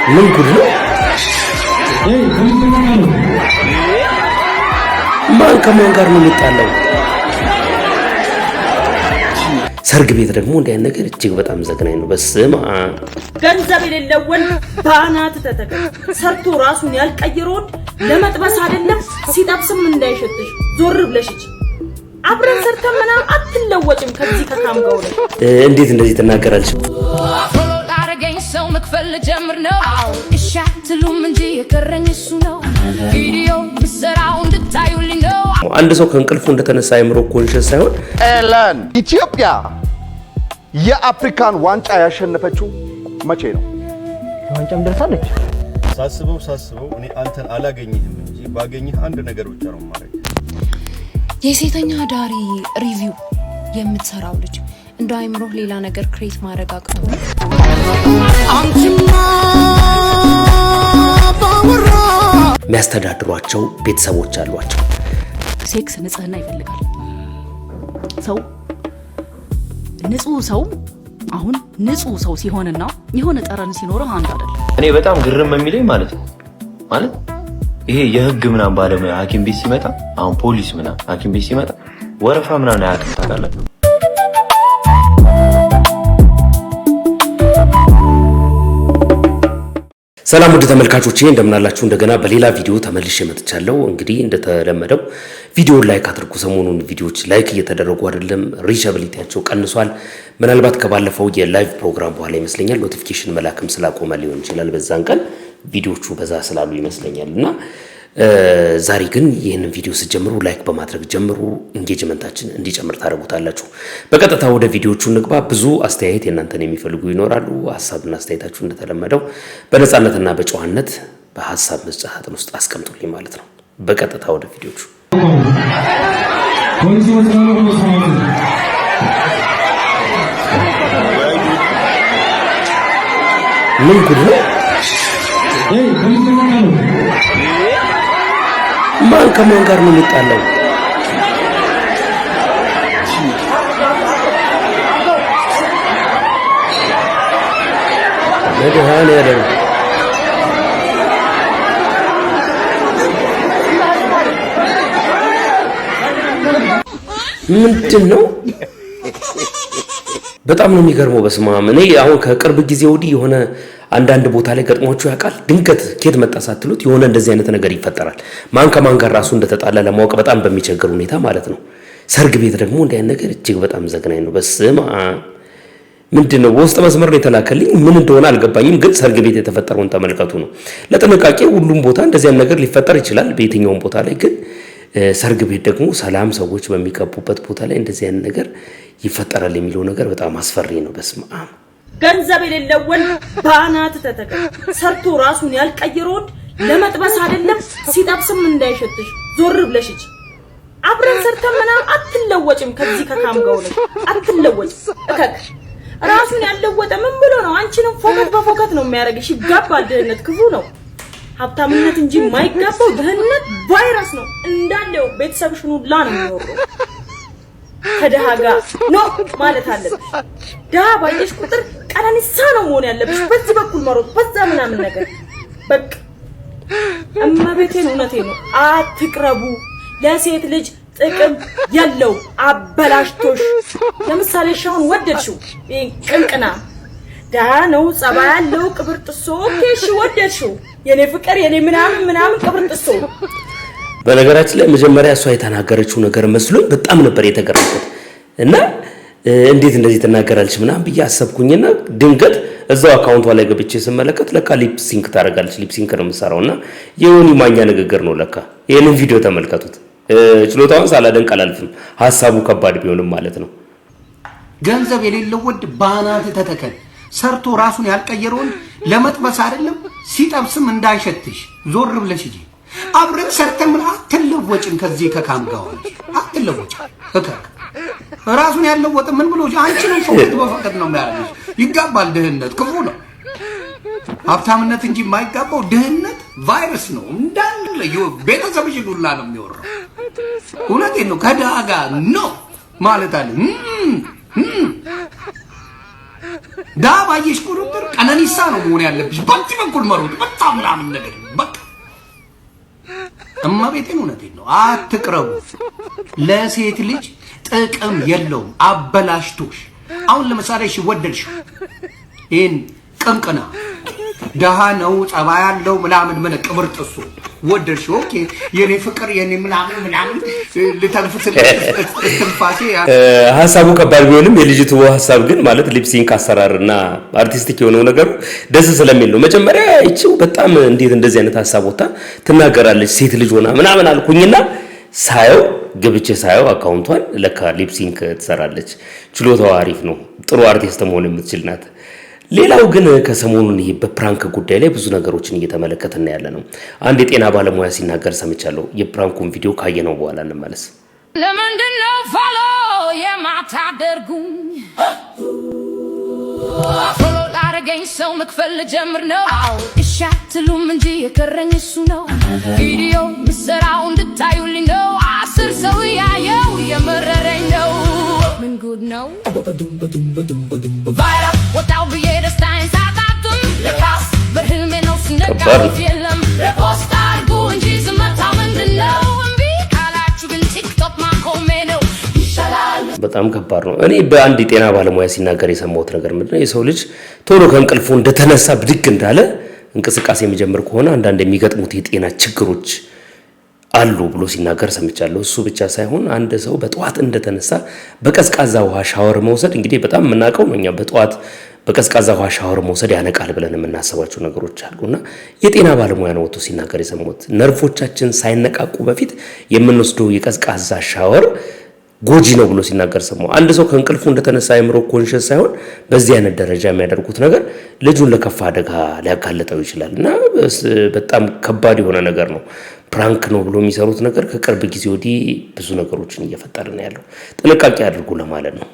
ምን ጉድ ነው? ማን ከማን ጋር ነው የሚጣለው? ሰርግ ቤት ደግሞ እንዲህ አይነት ነገር እጅግ በጣም ዘግናኝ ነው። በስማ ገንዘብ የሌለው ወንድ ባናት ተተከለ ሰርቶ ራሱን ያልቀየረውን ለመጥበስ አይደለም ሲጠብስም እንዳይሸትሽ ዞር ብለሽች አብረን ሰርተን ምናምን አትለወጭም ከዚህ ከካምጋው ላይ እንዴት እንደዚህ ትናገራለች? አረገኝ ሰው መክፈል ጀምር ነው እሻትሉም እንጂ የቀረኝ እሱ ነው ቪዲዮ ብሰራው እንድታዩልኝ ነው። አንድ ሰው ከእንቅልፉ እንደተነሳ አይምሮ ኮንሽስ ሳይሆን ኤለን ኢትዮጵያ የአፍሪካን ዋንጫ ያሸነፈችው መቼ ነው? ዋንጫም ደርሳለች። ሳስበው እኔ አንተን አላገኝህም እንጂ ባገኝህ አንድ ነገር ብቻ ነው ማለት የሴተኛ ዳሪ ሪቪው የምትሰራው ልጅ እንደ አይምሮህ ሌላ ነገር ክሬት ማድረግ አቅቶ አንቺማ ባወራ የሚያስተዳድሯቸው ቤተሰቦች አሏቸው። ሴክስ ንጽህና ይፈልጋል። ሰው ንጹህ ሰው አሁን ንጹህ ሰው ሲሆንና የሆነ ጠረን ሲኖረው አንድ አይደለም። እኔ በጣም ግርም የሚለኝ ማለት ይሄ የህግ ምናምን ባለሙያ ሐኪም ቤት ሲመጣ አሁን ፖሊስ ምናምን ሐኪም ቤት ሲመጣ ወረፋ ምናምን አያውቅም ታውቃለህ። ሰላም ውድ ተመልካቾቼ እንደምናላችሁ እንደገና በሌላ ቪዲዮ ተመልሼ መጥቻለሁ። እንግዲህ እንደተለመደው ቪዲዮ ላይክ አድርጉ። ሰሞኑን ቪዲዮዎች ላይክ እየተደረጉ አይደለም፣ ሪቻቢሊቲያቸው ቀንሷል። ምናልባት ከባለፈው የላይቭ ፕሮግራም በኋላ ይመስለኛል ኖቲፊኬሽን መላክም ስላቆመ ሊሆን ይችላል። በዛን ቀን ቪዲዮቹ በዛ ስላሉ ይመስለኛልና ዛሬ ግን ይህንን ቪዲዮ ስትጀምሩ ላይክ በማድረግ ጀምሩ። ኢንጌጅመንታችን እንዲጨምር ታደርጉታላችሁ። በቀጥታ ወደ ቪዲዮቹ እንግባ። ብዙ አስተያየት የእናንተን የሚፈልጉ ይኖራሉ። ሐሳብና አስተያየታችሁ እንደተለመደው በነጻነትና በጨዋነት በሐሳብ መስጫ ሳጥን ውስጥ አስቀምጡልኝ ማለት ነው። በቀጥታ ወደ ቪዲዮቹ ምን ጉድ ነው? ማን ከማን ጋር ነው የሚጣለው? ለደሃን ያለው ምንድን ነው? በጣም ነው የሚገርመው። በስማም እኔ አሁን ከቅርብ ጊዜ ወዲህ የሆነ አንዳንድ ቦታ ላይ ገጥሟችሁ ያውቃል? ድንገት ኬት መጣ ሳትሉት የሆነ እንደዚህ አይነት ነገር ይፈጠራል። ማን ከማን ጋር ራሱ እንደተጣላ ለማወቅ በጣም በሚቸገር ሁኔታ ማለት ነው። ሰርግ ቤት ደግሞ እንዲህ አይነት ነገር እጅግ በጣም ዘግናኝ ነው። በስማ ምንድነው? በውስጥ መስመር ነው የተላከልኝ። ምን እንደሆነ አልገባኝም፣ ግን ሰርግ ቤት የተፈጠረውን ተመልከቱ ነው። ለጥንቃቄ ሁሉም ቦታ እንደዚህ አይነት ነገር ሊፈጠር ይችላል፣ በየትኛውም ቦታ ላይ ግን ሰርግ ቤት ደግሞ ሰላም ሰዎች በሚቀቡበት ቦታ ላይ እንደዚህ አይነት ነገር ይፈጠራል የሚለው ነገር በጣም አስፈሪ ነው። በስማ ገንዘብ የሌለው ወንድ ባናት ተተከለ ሰርቶ ራሱን ያልቀየረውን ለመጥበስ አይደለም ሲጠብስም እንዳይሸትሽ ዞር ብለሽች አብረን ሰርተን ምናምን አትለወጭም ከዚህ ከካምጋው ላይ አትለወጭም። ራሱን ያለወጠ ምን ብሎ ነው? አንቺንም ፎከት በፎከት ነው የሚያደርግሽ። ይጋባል። ድህነት ክፉ ነው። ሀብታምነት እንጂ የማይጋባው ድህነት ቫይረስ ነው። እንዳለው ቤተሰብሽን ሁላ ነው የሚወረው። ከደሃ ጋር ነው ማለት አለብሽ። ደሃ ባየሽ ቁጥር ቀነኒሳ ነው መሆን ያለብሽ። በዚህ በኩል መሮጥ በዛ ምናምን ነገር በቃ እመቤቴን እውነቴን ነው። አትቅረቡ። ለሴት ልጅ ጥቅም ያለው አበላሽቶሽ። ለምሳሌ ሻውን ወደድሽው ቅንቅና ደሃ ነው ጸባይ ያለው ቅብርጥሶ ኦኬሽ ወደድሽው የኔ ፍቅር የኔ ምናምን ቅብርጥሶ። በነገራችን ላይ መጀመሪያ እሷ የተናገረችው ነገር መስሎኝ በጣም ነበር የተገረምኩት እና እንዴት እንደዚህ ተናገራለች ምናምን ብዬ አሰብኩኝና ድንገት እዛው አካውንቷ ላይ ገብቼ ስመለከት ለካ ሊፕ ሲንክ ታደርጋለች። ሊፕ ሲንክ ነው የምትሰራውና የዮኒ ማኛ ንግግር ነው ለካ። ይሄንን ቪዲዮ ተመልከቱት። ችሎታውን ሳላደንቅ አላልፍም፣ ሐሳቡ ከባድ ቢሆንም ማለት ነው። ገንዘብ የሌለው ወንድ ባናት ተተከለ ሰርቶ ራሱን ያልቀየረውን ለመጥበስ አይደለም ሲጠብስም እንዳይሸትሽ ዞር ብለሽ እጂ አብረን ሰርተን ምን አትለወጭም ከዚህ ከካምጋው አትለወጭም። ራሱን ያለወጠ ምን ብሎ አንቺንም ፎከት በፎከት ነው የሚያደርግሽ። ይጋባል። ድህነት ክፉ ነው። ሀብታምነት እንጂ የማይጋባው ድህነት ቫይረስ ነው። እንዳለ ቤተሰብሽን ሁላ ነው የሚወራው። እውነቴን ነው። ከደሃ ጋር ነው ማለት አለ ዳባየሽ ቁጥር ቀነኒሳ ነው መሆን ያለብሽ። በዚህ በኩል መሮጥ በጣም ምናምን ነገር በቃ እማቤቴን እውነቴን ነው። አትቅረቡ። ለሴት ልጅ ጥቅም የለውም። አበላሽቶሽ አሁን ለምሳሌ እሺ ወደድሽ ይሄን ቅንቅና ደሃ ነው ጸባይ ያለው ምናምን ምን ቅብር ጥሱ ወደድሽ ኦኬ የኔ ፍቅር የኔ ምናምን ልተንፍስ ትንፋሴ ሐሳቡ ከባድ ቢሆንም የልጅቱ ሐሳብ ግን ማለት ሊፕሲንክ አሰራርና አርቲስቲክ የሆነው ነገር ደስ ስለሚል ነው። መጀመሪያ እቺው በጣም እንዴት እንደዚህ አይነት ሐሳብ ወጣ ትናገራለች ሴት ልጅ ሆና ምናምን አልኩኝና ሳየው ግብቼ ሳየው አካውንቷን ለካ ሊፕሲንክ ትሰራለች። ችሎታው አሪፍ ነው። ጥሩ አርቲስት መሆን የምትችል ናት። ሌላው ግን ከሰሞኑን ይሄ በፕራንክ ጉዳይ ላይ ብዙ ነገሮችን እየተመለከተና ያለ ነው። አንድ የጤና ባለሙያ ሲናገር ሰምቻለሁ። የፕራንኩን ቪዲዮ ካየነው በኋላ እንመለስ። ለምንድነው ፎሎ የማታደርጉኝ? ፎሎ ላረገኝ ሰው መክፈል ጀምር ነው። እሺ አትሉም እንጂ የቀረኝ እሱ ነው። ቪዲዮ ምሰራው እንድታዩልኝ ነው። 10 ሰው ያየው የመረረኝ ነው። ምን ጉድ ነው? ቫይራል ወጣው ብዬ ደስታዬን ሳጣጥም ለካስ በህልሜ ነው ሲነጋ የለም። ፖስት አድርጉ እንጂ ዝምታ ምንድን ነው? እምቢ ካላችሁ ግን ቲክቶክ ማቆሜ ነው ይሻላል። በጣም ከባድ ነው። እኔ በአንድ የጤና ባለሙያ ሲናገር የሰማሁት ነገር ምንድነው የሰው ልጅ ቶሎ ከእንቅልፉ እንደተነሳ ብድግ እንዳለ እንቅስቃሴ የሚጀምር ከሆነ አንዳንድ የሚገጥሙት የጤና ችግሮች አሉ ብሎ ሲናገር ሰምቻለሁ። እሱ ብቻ ሳይሆን አንድ ሰው በጧት እንደተነሳ በቀዝቃዛ ውሃ ሻወር መውሰድ እንግዲህ በጣም የምናውቀው ነው። እኛ በጧት በቀዝቃዛ ውሃ ሻወር መውሰድ ያነቃል ብለን የምናስባቸው ነገሮች አሉና የጤና ባለሙያ ነው ወጥቶ ሲናገር የሰማሁት። ነርቮቻችን ሳይነቃቁ በፊት የምንወስደው የቀዝቃዛ ሻወር ጎጂ ነው ብሎ ሲናገር ሰማሁ። አንድ ሰው ከእንቅልፉ እንደተነሳ አይምሮ ኮንሽስ ሳይሆን በዚህ አይነት ደረጃ የሚያደርጉት ነገር ልጁን ለከፋ አደጋ ሊያጋልጠው ይችላልና በጣም ከባድ የሆነ ነገር ነው። ፕራንክ ነው ብሎ የሚሰሩት ነገር ከቅርብ ጊዜ ወዲህ ብዙ ነገሮችን እየፈጠረ ነው ያለው። ጥንቃቄ አድርጉ ለማለት ነው።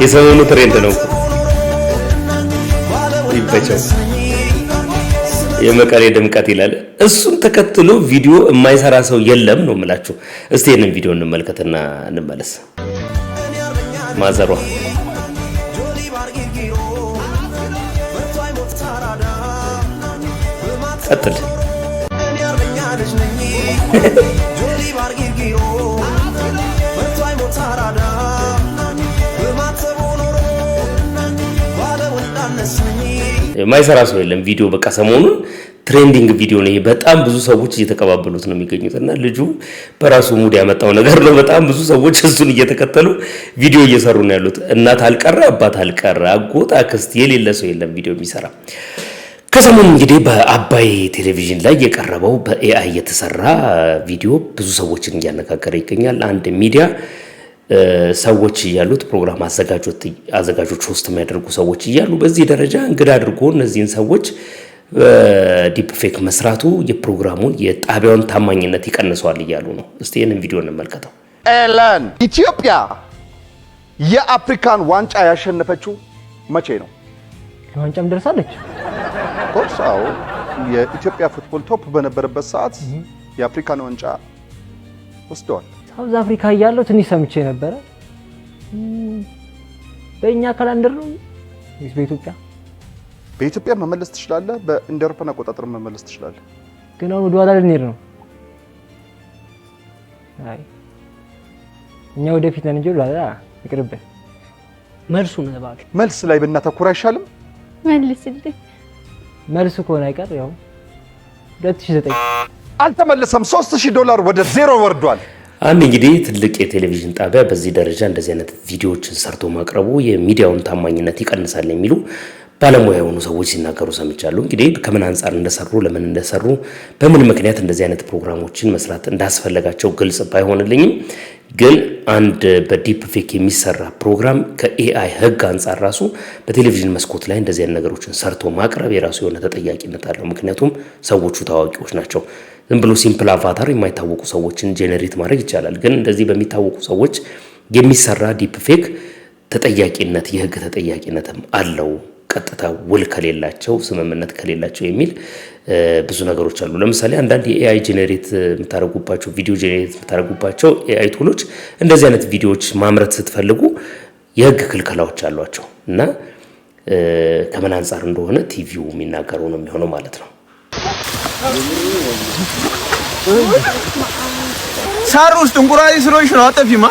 የሰሞኑ ትሬንድ ነው ይበቸው የመቀሌ ድምቀት ይላል። እሱን ተከትሎ ቪዲዮ የማይሰራ ሰው የለም ነው የምላችሁ። እስቲ ይሄንን ቪዲዮ እንመልከትና እንመለስ። ማዘሯ ቀጥል የማይሰራ ሰው የለም። ቪዲዮ በቃ ሰሞኑን ትሬንዲንግ ቪዲዮ ነው። በጣም ብዙ ሰዎች እየተቀባበሉት ነው የሚገኙትና ልጁ በራሱ ሙድ ያመጣው ነገር ነው። በጣም ብዙ ሰዎች እሱን እየተከተሉ ቪዲዮ እየሰሩ ነው ያሉት። እናት አልቀረ አባት አልቀረ አጎት አክስት የሌለ ሰው የለም ቪዲዮ የሚሰራ። ከሰሞኑ እንግዲህ በአባይ ቴሌቪዥን ላይ የቀረበው በኤአይ የተሰራ ቪዲዮ ብዙ ሰዎችን እያነጋገረ ይገኛል። አንድ ሚዲያ ሰዎች እያሉት ፕሮግራም አዘጋጆች ሆስት የሚያደርጉ ሰዎች እያሉ በዚህ ደረጃ እንግዳ አድርጎ እነዚህን ሰዎች ዲፕ ፌክ መስራቱ የፕሮግራሙን የጣቢያውን ታማኝነት ይቀንሰዋል እያሉ ነው። እስቲ ይህንን ቪዲዮ እንመልከተው። ኤለን ኢትዮጵያ የአፍሪካን ዋንጫ ያሸነፈችው መቼ ነው? ለዋንጫም ደርሳለች። ኮርሳው የኢትዮጵያ ፉትቦል ቶፕ በነበረበት ሰዓት የአፍሪካን ዋንጫ ወስደዋል። ሳውዝ አፍሪካ እያለሁ ትንሽ ሰምቼ ነበረ። በእኛ ካላንደር ነው ወይስ በኢትዮጵያ? በኢትዮጵያ መመለስ ትችላለህ፣ በእንደ አውሮፓውያን አቆጣጠር መመለስ ትችላለህ። ግን አሁን ወደ ኋላ ልንሄድ ነው። አይ እኛ ወደፊት ነን እንጂ ወደ ይቅርብህ። መልሱ ነው ባክ። መልስ ላይ ብናተኩር አይሻልም? መልስልኝ። መልሱ ከሆነ አይቀር ያው 2009 አልተመለሰም። $3000 ወደ ዜሮ ወርዷል። አንድ እንግዲህ ትልቅ የቴሌቪዥን ጣቢያ በዚህ ደረጃ እንደዚህ አይነት ቪዲዮዎችን ሰርቶ ማቅረቡ የሚዲያውን ታማኝነት ይቀንሳል የሚሉ ባለሙያ የሆኑ ሰዎች ሲናገሩ ሰምቻለሁ። እንግዲህ ከምን አንፃር እንደሰሩ ለምን እንደሰሩ በምን ምክንያት እንደዚህ አይነት ፕሮግራሞችን መስራት እንዳስፈለጋቸው ግልጽ ባይሆንልኝም ግን አንድ በዲፕ ፌክ የሚሰራ ፕሮግራም ከኤአይ ሕግ አንፃር ራሱ በቴሌቪዥን መስኮት ላይ እንደዚህ አይነት ነገሮችን ሰርቶ ማቅረብ የራሱ የሆነ ተጠያቂነት አለው። ምክንያቱም ሰዎቹ ታዋቂዎች ናቸው። ዝም ብሎ ሲምፕል አቫታር የማይታወቁ ሰዎችን ጄኔሬት ማድረግ ይቻላል። ግን እንደዚህ በሚታወቁ ሰዎች የሚሰራ ዲፕ ፌክ ተጠያቂነት የሕግ ተጠያቂነትም አለው ቀጥታ ውል ከሌላቸው ስምምነት ከሌላቸው የሚል ብዙ ነገሮች አሉ። ለምሳሌ አንዳንድ የኤአይ ጄኔሬት የምታደርጉባቸው ቪዲዮ ጄኔሬት የምታደርጉባቸው ኤአይ ቱሎች እንደዚህ አይነት ቪዲዮዎች ማምረት ስትፈልጉ የህግ ክልከላዎች አሏቸው እና ከምን አንፃር እንደሆነ ቲቪው የሚናገረው ነው የሚሆነው ማለት ነው። ሳር ውስጥ እንቁራሪ ስሮሽ ነው አጠፊማ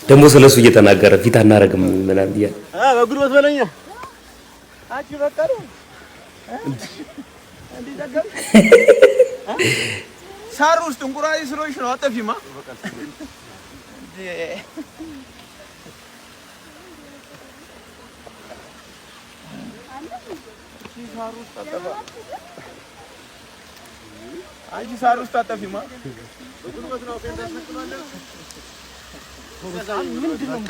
ደግሞ ስለሱ እየተናገረ ፊት አናረግም ምናምን ይላል። በጉልበት በለኛ አቺ በቃ እንዴ ደጋም ሳር ውስጥ እንቁራሪ ስሮሽ ነው አጠፊማ አጂ ሳር ውስጥ አጠፊማ በጉልበት ነው ከእንዳስነክማለህ ምንድነው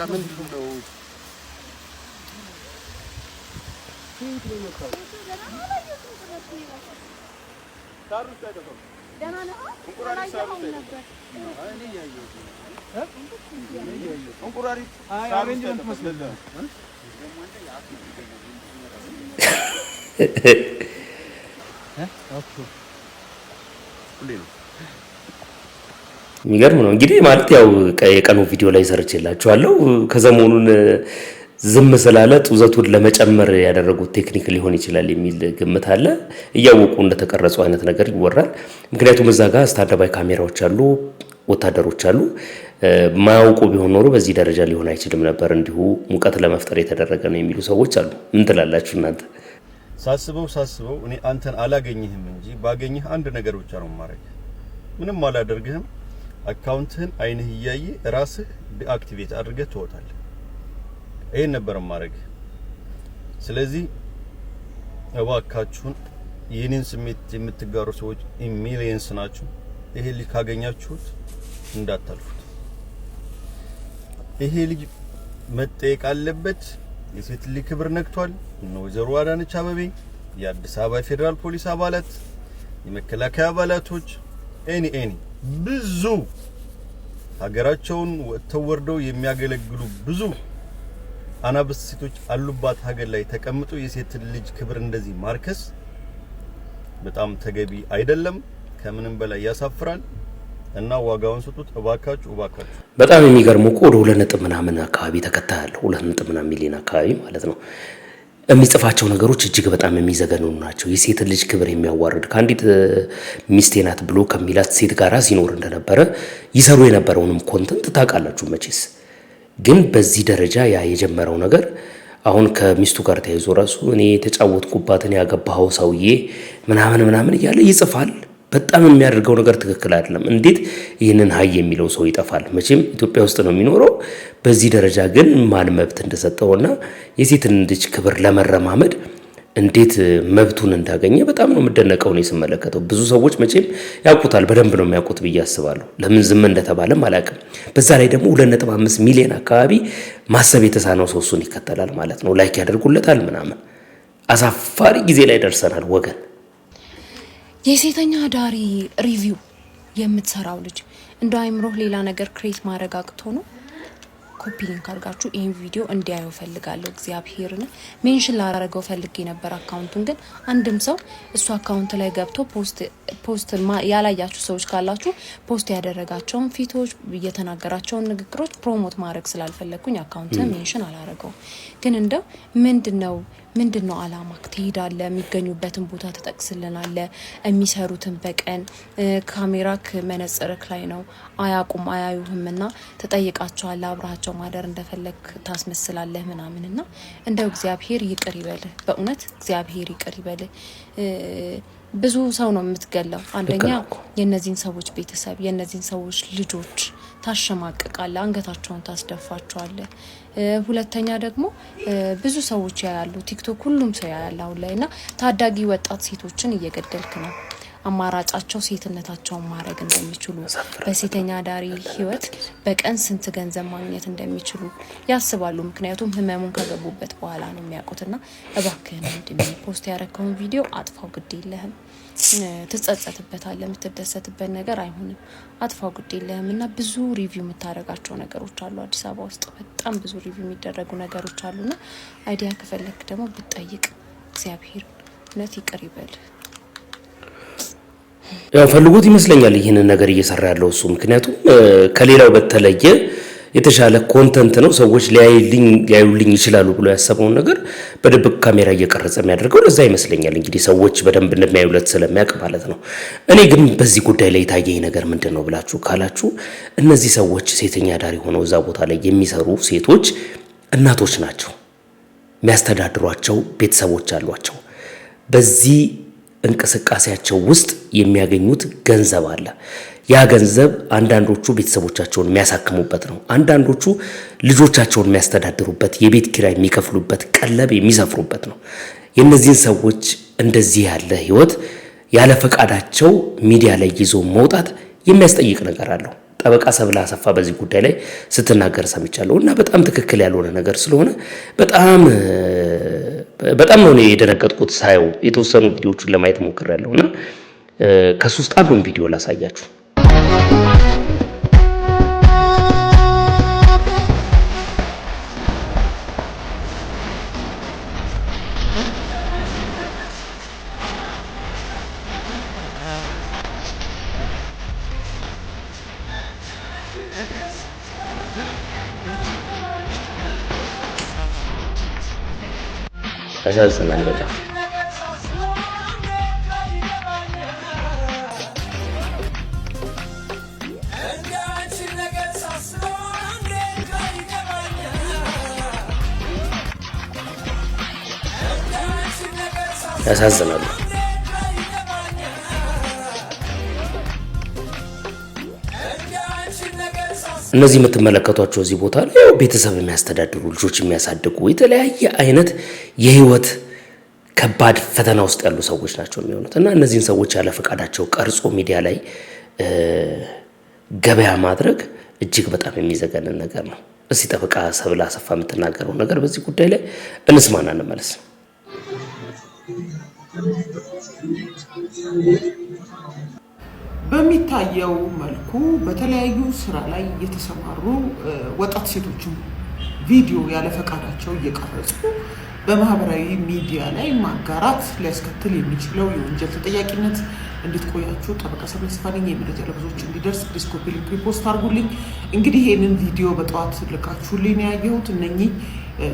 የሚገርም ነው እንግዲህ ማለት ያው የቀኑ ቪዲዮ ላይ ሰርቼላችኋለሁ። ከሰሞኑን ዝም ስላለ ጡዘቱን ለመጨመር ያደረጉት ቴክኒክ ሊሆን ይችላል የሚል ግምት አለ። እያወቁ እንደተቀረጹ አይነት ነገር ይወራል። ምክንያቱም እዛ ጋር ስታንዳባይ ካሜራዎች አሉ፣ ወታደሮች አሉ። ማያውቁ ቢሆን ኖሮ በዚህ ደረጃ ሊሆን አይችልም ነበር። እንዲሁ ሙቀት ለመፍጠር የተደረገ ነው የሚሉ ሰዎች አሉ። ምን ትላላችሁ እናንተ? ሳስበው እኔ አንተን አላገኝህም እንጂ ባገኝህ አንድ ነገር ብቻ ነው ማረግ። ምንም አላደርግህም። አካውንትህን አይንህ እያየ ራስህ ዲአክቲቬት አድርገህ ትወጣለህ። ይሄን ነበር ማረግ። ስለዚህ እባካችሁን የኔን ስሜት የምትጋሩ ሰዎች ሚሊየንስ ናችሁ። ይሄ ልጅ ካገኛችሁት እንዳታልፉት። ይሄ ልጅ መጠየቅ አለበት። የሴት ልጅ ክብር ነክቷል። ወይዘሮ አዳነች አቤቤ፣ የአዲስ አበባ ፌደራል ፖሊስ አባላት፣ የመከላከያ አባላቶች ኤኒ ብዙ ሀገራቸውን ወጥተው የሚያገለግሉ ብዙ አናብስት ሴቶች አሉባት ሀገር ላይ ተቀምጦ የሴት ልጅ ክብር እንደዚህ ማርከስ በጣም ተገቢ አይደለም። ከምንም በላይ ያሳፍራል እና ዋጋውን ስጡት እባካችሁ። በጣም የሚገርመው እኮ ወደ 2 ምናምን አካባቢ ተከታያለሁ 2 ምናምን ሚሊዮን አካባቢ ማለት ነው። የሚጽፋቸው ነገሮች እጅግ በጣም የሚዘገኑ ናቸው። የሴት ልጅ ክብር የሚያዋርድ ከአንዲት ሚስቴ ናት ብሎ ከሚላት ሴት ጋራ ሲኖር እንደነበረ ይሰሩ የነበረውንም ኮንተንት ታውቃላችሁ መቼስ። ግን በዚህ ደረጃ ያ የጀመረው ነገር አሁን ከሚስቱ ጋር ተያይዞ ራሱ እኔ የተጫወትኩባትን ያገባው ሰውዬ ምናምን እያለ ይጽፋል። በጣም የሚያደርገው ነገር ትክክል አይደለም። እንዴት ይህንን ሀይ የሚለው ሰው ይጠፋል? መቼም ኢትዮጵያ ውስጥ ነው የሚኖረው። በዚህ ደረጃ ግን ማን መብት እንደሰጠውና የሴትን ልጅ ክብር ለመረማመድ እንዴት መብቱን እንዳገኘ በጣም ነው የምደነቀው ነው ስመለከተው። ብዙ ሰዎች መቼም ያውቁታል፣ በደንብ ነው የሚያውቁት ብዬ አስባለሁ። ለምን ዝም እንደተባለም አላውቅም። በዛ ላይ ደግሞ 2.5 ሚሊዮን አካባቢ ማሰብ የተሳነው ሰው እሱን ይከተላል ማለት ነው። ላይክ ያደርጉለታል ምናምን። አሳፋሪ ጊዜ ላይ ደርሰናል ወገን። የሴተኛ ዳሪ ሪቪው የምትሰራው ልጅ እንደ አይምሮህ ሌላ ነገር ክሬት ማድረግ አቅቶ ነው? ኮፒ ሊንክ አድርጋችሁ ይሄን ቪዲዮ እንዲያዩ ፈልጋለሁ። እግዚአብሔርን ሜንሽን ላደረገው ፈልጌ ነበር አካውንቱን፣ ግን አንድም ሰው እሱ አካውንት ላይ ገብቶ ፖስት ያላያችሁ ሰዎች ካላችሁ ፖስት ያደረጋቸውን ፊቶች እየተናገራቸውን ንግግሮች ፕሮሞት ማድረግ ስላልፈለኩኝ አካውንቱን ሜንሽን አላደረገው። ግን እንደው ምንድነው አላማክ? ትሄዳለህ፣ የሚገኙበትን ቦታ ተጠቅስልናለህ፣ የሚሰሩትን በቀን ካሜራክ መነጽርክ ላይ ነው፣ አያቁም አያዩህምና ተጠይቃቸዋለህ፣ አብራቸው ማደር እንደፈለክ ታስመስላለህ ምናምንና እንደው እግዚአብሔር ይቅር ይበልህ። በእውነት እግዚአብሔር ይቅር ይበልህ። ብዙ ሰው ነው የምትገለው። አንደኛ የነዚህን ሰዎች ቤተሰብ የነዚህን ሰዎች ልጆች ታሸማቅቃለህ፣ አንገታቸውን ታስደፋቸዋለህ። ሁለተኛ ደግሞ ብዙ ሰዎች ያያሉ፣ ቲክቶክ ሁሉም ሰው ያያል አሁን ላይና ታዳጊ ወጣት ሴቶችን እየገደልክ ነው። አማራጫቸው ሴትነታቸውን ማድረግ እንደሚችሉ በሴተኛ ዳሪ ህይወት በቀን ስንት ገንዘብ ማግኘት እንደሚችሉ ያስባሉ። ምክንያቱም ህመሙን ከገቡበት በኋላ ነው የሚያውቁትና እባክህን ወንድሜ ፖስት ያረከውን ቪዲዮ አጥፋው፣ ግድ የለህም። ትጸጸትበታለህ፣ የምትደሰትበት ነገር አይሆንም። አጥፋው፣ ግድ የለህም። እና ብዙ ሪቪው የምታደርጋቸው ነገሮች አሉ። አዲስ አበባ ውስጥ በጣም ብዙ ሪቪው የሚደረጉ ነገሮች አሉና አይዲያ ከፈለክ ደግሞ ብትጠይቅ እግዚአብሔር እውነት ይቅር ይበል። ያው ፈልጎት ይመስለኛል ይሄንን ነገር እየሰራ ያለው እሱ። ምክንያቱም ከሌላው በተለየ የተሻለ ኮንተንት ነው። ሰዎች ሊያዩልኝ ይችላሉ ብሎ ያሰበውን ነገር በድብቅ ካሜራ እየቀረጸ የሚያደርገው ለዛ ይመስለኛል። እንግዲህ ሰዎች በደንብ እንደሚያዩለት ስለሚያውቅ ማለት ነው። እኔ ግን በዚህ ጉዳይ ላይ የታየኝ ነገር ምንድነው ብላችሁ ካላችሁ እነዚህ ሰዎች ሴተኛ ዳሪ ሆነው እዛ ቦታ ላይ የሚሰሩ ሴቶች እናቶች ናቸው። የሚያስተዳድሯቸው ቤተሰቦች አሏቸው። በዚህ እንቅስቃሴያቸው ውስጥ የሚያገኙት ገንዘብ አለ። ያ ገንዘብ አንዳንዶቹ ቤተሰቦቻቸውን የሚያሳክሙበት ነው። አንዳንዶቹ ልጆቻቸውን የሚያስተዳድሩበት፣ የቤት ኪራይ የሚከፍሉበት፣ ቀለብ የሚሰፍሩበት ነው። የእነዚህን ሰዎች እንደዚህ ያለ ህይወት ያለ ፈቃዳቸው ሚዲያ ላይ ይዞ መውጣት የሚያስጠይቅ ነገር አለው። ጠበቃ ሰብለ አሰፋ በዚህ ጉዳይ ላይ ስትናገር ሰምቻለሁ እና በጣም ትክክል ያልሆነ ነገር ስለሆነ በጣም ነው የደነገጥኩት ሳየው። የተወሰኑ ቪዲዮዎችን ለማየት ሞክሬያለሁና ከሱ ውስጥ አንዱን ቪዲዮ ላሳያችሁ። ያሳዝናል በጣም። ያሳዝናሉ። እነዚህ የምትመለከቷቸው እዚህ ቦታ ላይ ያው ቤተሰብ የሚያስተዳድሩ ልጆች የሚያሳድጉ የተለያየ አይነት የህይወት ከባድ ፈተና ውስጥ ያሉ ሰዎች ናቸው የሚሆኑት እና እነዚህን ሰዎች ያለ ፈቃዳቸው ቀርጾ ሚዲያ ላይ ገበያ ማድረግ እጅግ በጣም የሚዘገንን ነገር ነው። እስቲ ጠበቃ ሰብለ አሰፋ የምትናገረው ነገር በዚህ ጉዳይ ላይ እንስማና እንመለስ። በሚታየው መልኩ በተለያዩ ስራ ላይ የተሰማሩ ወጣት ሴቶችን ቪዲዮ ያለ ፈቃዳቸው እየቀረጹ በማህበራዊ ሚዲያ ላይ ማጋራት ሊያስከትል የሚችለው የወንጀል ተጠያቂነት እንድትቆያችሁ ጠበቃ ሰብለ አሰፋ ነኝ። የመረጃ ለብዙዎች እንዲደርስ ፕሊዝ ኮፒ ሊንክ ሪፖስት አድርጉልኝ። እንግዲህ ይህንን ቪዲዮ በጠዋት ልካችሁልኝ ነው ያየሁት። እነኚህ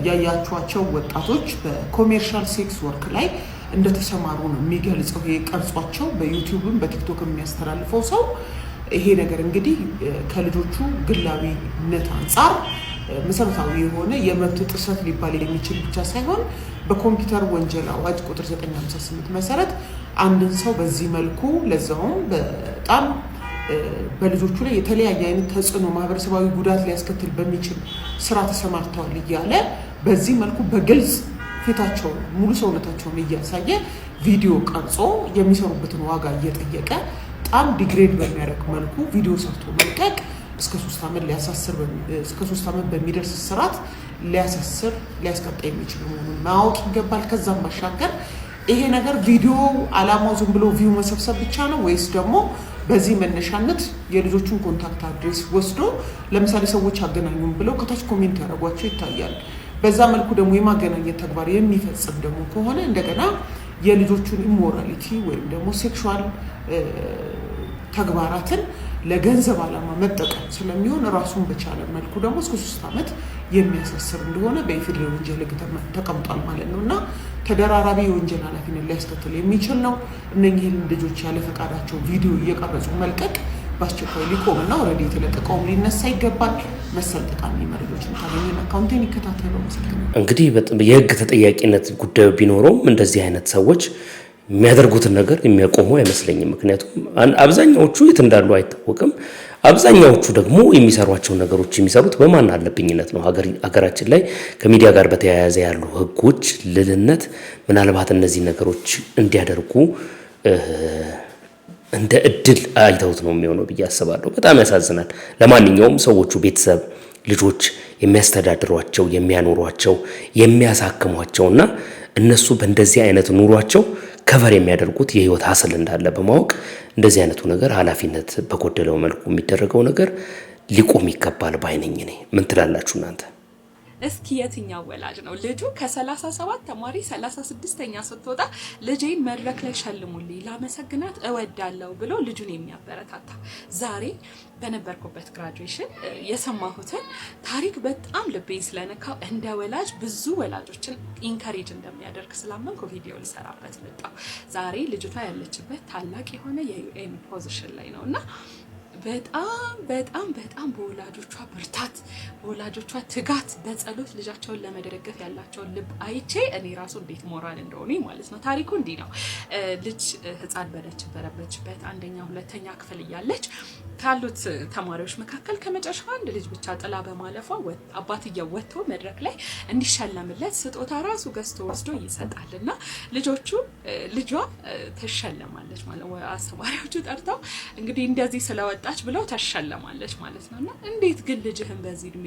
ያያችኋቸው ወጣቶች በኮሜርሻል ሴክስ ወርክ ላይ እንደተሰማሩ ነው የሚገልጸው። ይሄ ቀርጿቸው በዩቲዩብም በቲክቶክም የሚያስተላልፈው ሰው ይሄ ነገር እንግዲህ ከልጆቹ ግላዊነት አንጻር መሰረታዊ የሆነ የመብት ጥሰት ሊባል የሚችል ብቻ ሳይሆን በኮምፒውተር ወንጀል አዋጅ ቁጥር 958 መሰረት አንድን ሰው በዚህ መልኩ ለዛውም በጣም በልጆቹ ላይ የተለያየ አይነት ተጽዕኖ ማህበረሰባዊ ጉዳት ሊያስከትል በሚችል ስራ ተሰማርተዋል እያለ በዚህ መልኩ በግልጽ ፊታቸውን ሙሉ ሰውነታቸውን እያሳየ ቪዲዮ ቀርጾ የሚሰሩበትን ዋጋ እየጠየቀ በጣም ዲግሬድ በሚያደርግ መልኩ ቪዲዮ ሰርቶ መልቀቅ እስከ 3 ዓመት በሚደርስ እስራት ሊያስቀጣ የሚችል መሆኑን ማወቅ ይገባል። ከዛም ባሻገር ይሄ ነገር ቪዲዮ አላማው ዝም ብሎ ቪው መሰብሰብ ብቻ ነው ወይስ ደግሞ በዚህ መነሻነት የልጆቹን ኮንታክት አድሬስ ወስዶ ለምሳሌ ሰዎች አገናኙን ብለው ከታች ኮሜንት ያደርጓቸው ይታያል። በዛ መልኩ ደግሞ የማገናኘት ተግባር የሚፈጽም ደግሞ ከሆነ እንደገና የልጆቹን ኢሞራሊቲ ወይም ደግሞ ሴክሹዋል ተግባራትን ለገንዘብ ዓላማ መጠቀም ስለሚሆን ራሱን በቻለ መልኩ ደግሞ እስከ 3 ዓመት የሚያሳስር እንደሆነ በኢፌዴሪ ወንጀል ሕግ ተቀምጧል ማለት ነው እና ተደራራቢ የወንጀል ኃላፊነት ሊያስከትል የሚችል ነው። እነኚህን ልጆች ያለ ፈቃዳቸው ቪዲዮ እየቀረጹ መልቀቅ በአስቸኳይ ሊቆምና ኦልሬዲ የተለቀቀውም ሊነሳ ይገባል። መሰል ጠቃሚ መረጃዎችን ካገኘን አካውንቴን ይከታተሉ። እንግዲህ የህግ ተጠያቂነት ጉዳዩ ቢኖረውም እንደዚህ አይነት ሰዎች የሚያደርጉትን ነገር የሚያቆሙ አይመስለኝም። ምክንያቱም አብዛኛዎቹ የት እንዳሉ አይታወቅም። አብዛኛዎቹ ደግሞ የሚሰሯቸው ነገሮች የሚሰሩት በማን አለብኝነት ነው። ሀገራችን ላይ ከሚዲያ ጋር በተያያዘ ያሉ ህጎች ልልነት ምናልባት እነዚህ ነገሮች እንዲያደርጉ እንደ እድል አይተውት ነው የሚሆነው ብዬ አስባለሁ። በጣም ያሳዝናል። ለማንኛውም ሰዎቹ ቤተሰብ ልጆች የሚያስተዳድሯቸው የሚያኖሯቸው የሚያሳክሟቸውና እነሱ በእንደዚህ አይነት ኑሯቸው ከቨር የሚያደርጉት የህይወት ሀስል እንዳለ በማወቅ እንደዚህ አይነቱ ነገር ኃላፊነት በጎደለው መልኩ የሚደረገው ነገር ሊቆም ይገባል ባይነኝ ነኝ። ምን ትላላችሁ እናንተ? እስኪ የትኛው ወላጅ ነው ልጁ ከ37 ተማሪ 36ኛ ስትወጣ ልጄን መድረክ ላይ ሸልሙልኝ ላመሰግናት እወዳለሁ ብሎ ልጁን የሚያበረታታ? ዛሬ በነበርኩበት ግራጁዌሽን የሰማሁትን ታሪክ በጣም ልቤን ስለነካው እንደ ወላጅ ብዙ ወላጆችን ኢንካሬጅ እንደሚያደርግ ስላመንኩ ቪዲዮ ልሰራበት መጣሁ። ዛሬ ልጅቷ ያለችበት ታላቅ የሆነ የዩኤን ፖዚሽን ላይ ነውና በጣም በጣም በጣም በወላጆቿ ብርታት በወላጆቿ ትጋት በጸሎት ልጃቸውን ለመደገፍ ያላቸውን ልብ አይቼ እኔ ራሱ እንዴት ሞራል እንደሆነ ማለት ነው። ታሪኩ እንዲህ ነው። ልጅ ህፃን በነበረችበት አንደኛ ሁለተኛ ክፍል እያለች ካሉት ተማሪዎች መካከል ከመጨረሻው አንድ ልጅ ብቻ ጥላ በማለፏ አባትየው ወጥቶ መድረክ ላይ እንዲሸለምለት ስጦታ ራሱ ገዝቶ ወስዶ ይሰጣልና ልጇ ትሸለማለች ማለት ነው። አስተማሪዎቹ ጠርተው እንግዲህ እንደዚህ ስለወጣች ብለው ተሸለማለች ማለት ነውና እንዴት ግን ልጅህን በዚህ እድሜ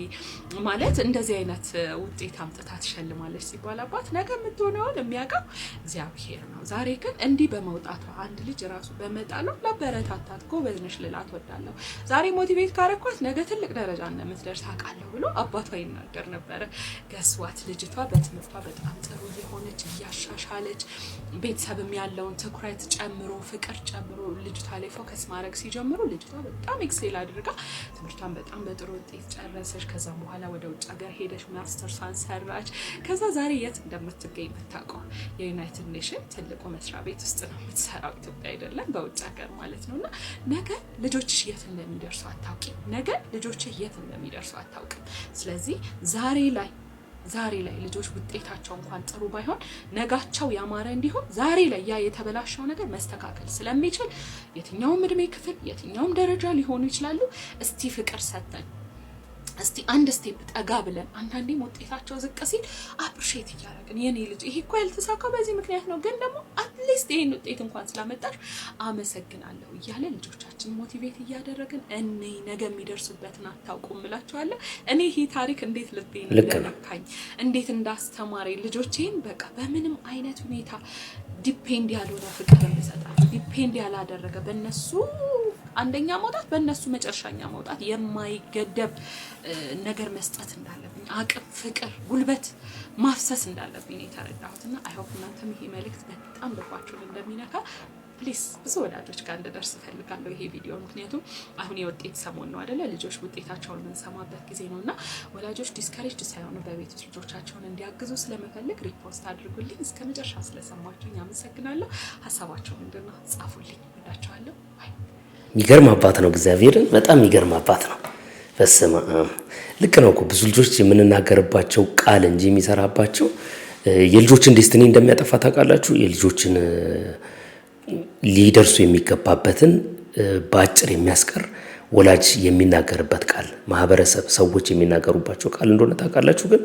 ማለት እንደዚህ አይነት ውጤት አምጥታ ትሸልማለች ሲባል አባት ነገ የምትሆነውን የሚያውቀው እግዚአብሔር ነው። ዛሬ ግን እንዲህ በመውጣቷ አንድ ልጅ ራሱ በመጣሉ ለበረታታት ጎበዝ ነሽ ልላት ወዳለሁ። ዛሬ ሞቲቬት ካረኳት ነገ ትልቅ ደረጃ እንደምትደርስ አውቃለሁ ብሎ አባቷ ይናገር ነበር። ገስዋት ልጅቷ በትምህርቷ በጣም ጥሩ የሆነች እያሻሻለች ቤተሰብም ያለውን ትኩረት ጨምሮ ፍቅር ጨምሮ ልጅቷ ላይ ፎከስ ማድረግ ሲጀምሩ ልጅቷ በጣም ኤክሴል አድርጋ ትምህርቷን በጣም በጥሩ ውጤት ጨረሰች። ከዛም በኋላ ወደ ውጭ ሀገር ሄደች፣ ማስተርሷን ሰራች። ከዛ ዛሬ የት እንደምትገኝ ብታውቀው የዩናይትድ ኔሽን ትልቁ መስሪያ ቤት ውስጥ ነው የምትሰራው። ኢትዮጵያ አይደለም በውጭ ሀገር ማለት ነውና ነገ ልጆችሽ የት እንደሚደርሱ አታውቂም። ነገ ልጆችሽ የት እንደሚደርሱ አታውቂም። ስለዚህ ዛሬ ላይ ልጆች ውጤታቸው እንኳን ጥሩ ባይሆን ነጋቸው ያማረ እንዲሆን ዛሬ ላይ ያ የተበላሸው ነገር መስተካከል ስለሚችል የትኛውም እድሜ ክፍል የትኛውም ደረጃ ሊሆኑ ይችላሉ። እስቲ ፍቅር ሰጠን እስቲ አንድ ስቴፕ ጠጋ ብለን አንዳንዴም ውጤታቸው ዝቅ ሲል አፕሪሼት እያደረግን የኔ ልጅ ይሄ እኮ ያልተሳካው በዚህ ምክንያት ነው፣ ግን ደግሞ አትሊስት ይሄን ውጤት እንኳን ስላመጣሽ አመሰግናለሁ እያለ ልጆቻችን ሞቲቬት እያደረግን እኔ ነገ የሚደርሱበትን አታውቁም እላቸዋለሁ። እኔ ይሄ ታሪክ እንዴት ልቤን እንደነካኝ እንዴት እንዳስተማረኝ ልጆቼን በቃ በምንም አይነት ሁኔታ ዲፔንድ ያልሆነ ፍቅር እንሰጣቸው ዲፔንድ ያላደረገ በእነሱ አንደኛ መውጣት በእነሱ መጨረሻኛ መውጣት የማይገደብ ነገር መስጠት እንዳለብኝ አቅም፣ ፍቅር፣ ጉልበት ማፍሰስ እንዳለብኝ የተረዳሁትና አይ ሆፕ እናንተም ይሄ መልእክት በጣም ልባችሁን እንደሚነካ ፕሊስ ብዙ ወላጆች ጋር እንድደርስ እፈልጋለሁ ይሄ ቪዲዮ። ምክንያቱም አሁን የውጤት ሰሞን ነው አይደለ? ልጆች ውጤታቸውን የምንሰማበት ጊዜ ነውና ወላጆች ዲስከሬጅ ሳይሆኑ በቤት ውስጥ ልጆቻቸውን እንዲያግዙ ስለመፈልግ ሪፖስት አድርጉልኝ። እስከ መጨረሻ ስለሰማችሁኝ አመሰግናለሁ። ሀሳባችሁ ምንድነው? ጻፉልኝ። ወዳችኋለሁ። ባይ። የሚገርም አባት ነው። እግዚአብሔርን በጣም የሚገርም አባት ነው። በስመ አብ። ልክ ነው እኮ ብዙ ልጆች የምንናገርባቸው ቃል እንጂ የሚሰራባቸው የልጆችን ዴስቲኒ እንደሚያጠፋ ታውቃላችሁ። የልጆችን ሊደርሱ የሚገባበትን በአጭር የሚያስቀር ወላጅ የሚናገርበት ቃል፣ ማህበረሰብ፣ ሰዎች የሚናገሩባቸው ቃል እንደሆነ ታውቃላችሁ። ግን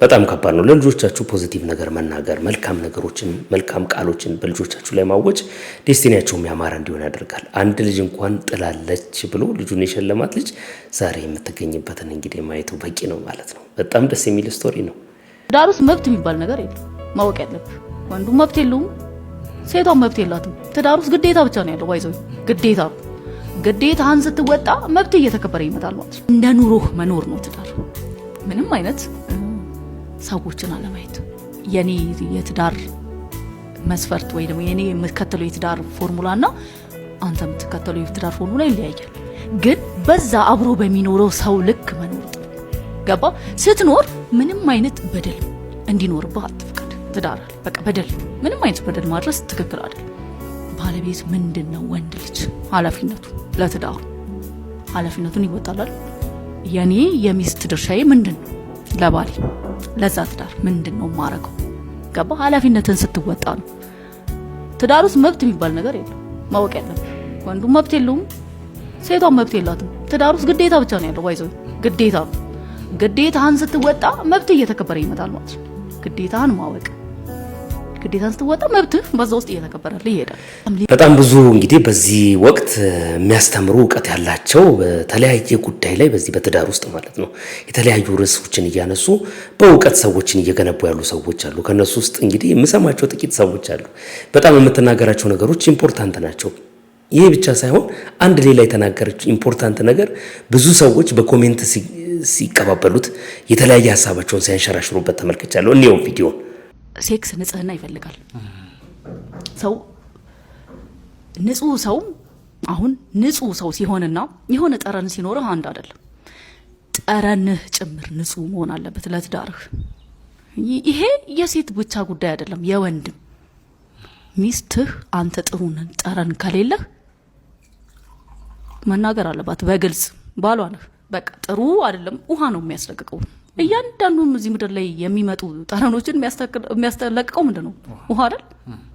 በጣም ከባድ ነው። ለልጆቻችሁ ፖዚቲቭ ነገር መናገር፣ መልካም ነገሮችን፣ መልካም ቃሎችን በልጆቻችሁ ላይ ማወጅ ዴስቲኒያቸው የሚያማራ እንዲሆን ያደርጋል። አንድ ልጅ እንኳን ጥላለች ብሎ ልጁን የሸለማት ልጅ ዛሬ የምትገኝበትን እንግዲህ ማየቱ በቂ ነው ማለት ነው። በጣም ደስ የሚል ስቶሪ ነው። ትዳር ውስጥ መብት የሚባል ነገር የለም። ማወቅ ያለብህ ወንዱ መብት የለውም፣ ሴቷም መብት የላትም። ትዳር ውስጥ ግዴታ ብቻ ነው ያለው። ባይዘው ግዴታ ግዴታህን ስትወጣ መብት እየተከበረ ይመጣል ማለት ነው። እንደ ኑሮህ መኖር ነው ትዳር። ምንም አይነት ሰዎችን አለማየት። የኔ የትዳር መስፈርት ወይ ደግሞ የኔ የምትከተለው የትዳር ፎርሙላና አንተ የምትከተለው የትዳር ፎርሙላ ይለያያል። ግን በዛ አብሮ በሚኖረው ሰው ልክ መኖር ገባ። ስትኖር ምንም አይነት በደል እንዲኖርብህ አትፍቀድ። ትዳር በቃ በደል ምንም አይነት በደል ማድረስ ትክክል አይደለም። ባለቤት ምንድነው? ወንድ ልጅ ኃላፊነቱ ለትዳር ኃላፊነቱን ይወጣላል። የኔ የሚስት ድርሻዬ ምንድነው? ለባሌ ለዛ ትዳር ምንድነው ማረገው? ገባ። ኃላፊነትን ስትወጣ ነው ትዳር ውስጥ መብት የሚባል ነገር የለም። ማወቅ ያለብህ ወንዱም መብት የለውም፣ ሴቷም መብት የላትም። ትዳር ውስጥ ግዴታ ብቻ ነው ያለው። ባይዘው ግዴታ ነው። ግዴታህን ስትወጣ መብት እየተከበረ ይመጣል ማለት ነው። ግዴታህን ማወቅ፣ ግዴታህን ስትወጣ መብትህ በዛ ውስጥ እየተከበረልህ ይሄዳል። በጣም ብዙ እንግዲህ በዚህ ወቅት የሚያስተምሩ እውቀት ያላቸው በተለያየ ጉዳይ ላይ በዚህ በትዳር ውስጥ ማለት ነው የተለያዩ ርዕሶችን እያነሱ በእውቀት ሰዎችን እየገነቡ ያሉ ሰዎች አሉ። ከነሱ ውስጥ እንግዲህ የምሰማቸው ጥቂት ሰዎች አሉ። በጣም የምትናገራቸው ነገሮች ኢምፖርታንት ናቸው። ይሄ ብቻ ሳይሆን አንድ ሌላ የተናገረችው ኢምፖርታንት ነገር ብዙ ሰዎች በኮሜንት ሲቀባበሉት የተለያየ ሀሳባቸውን ሲያንሸራሽሩበት ተመልክቻለሁ። እኔው ቪዲዮ ሴክስ ንጽህና ይፈልጋል። ሰው ንጹህ ሰው አሁን ንጹህ ሰው ሲሆንና የሆነ ጠረን ሲኖርህ አንድ አይደለም። ጠረንህ ጭምር ንጹህ መሆን አለበት ለትዳርህ። ይሄ የሴት ብቻ ጉዳይ አይደለም፣ የወንድም ሚስትህ አንተ ጥሩ ጠረን ከሌለህ መናገር አለባት በግልጽ። ባሏ ነህ በቃ ጥሩ አይደለም፣ ውሃ ነው የሚያስለቅቀው። እያንዳንዱም እዚህ ምድር ላይ የሚመጡ ጠረኖችን የሚያስለቅቀው ምንድነው? ውሃ አይደል?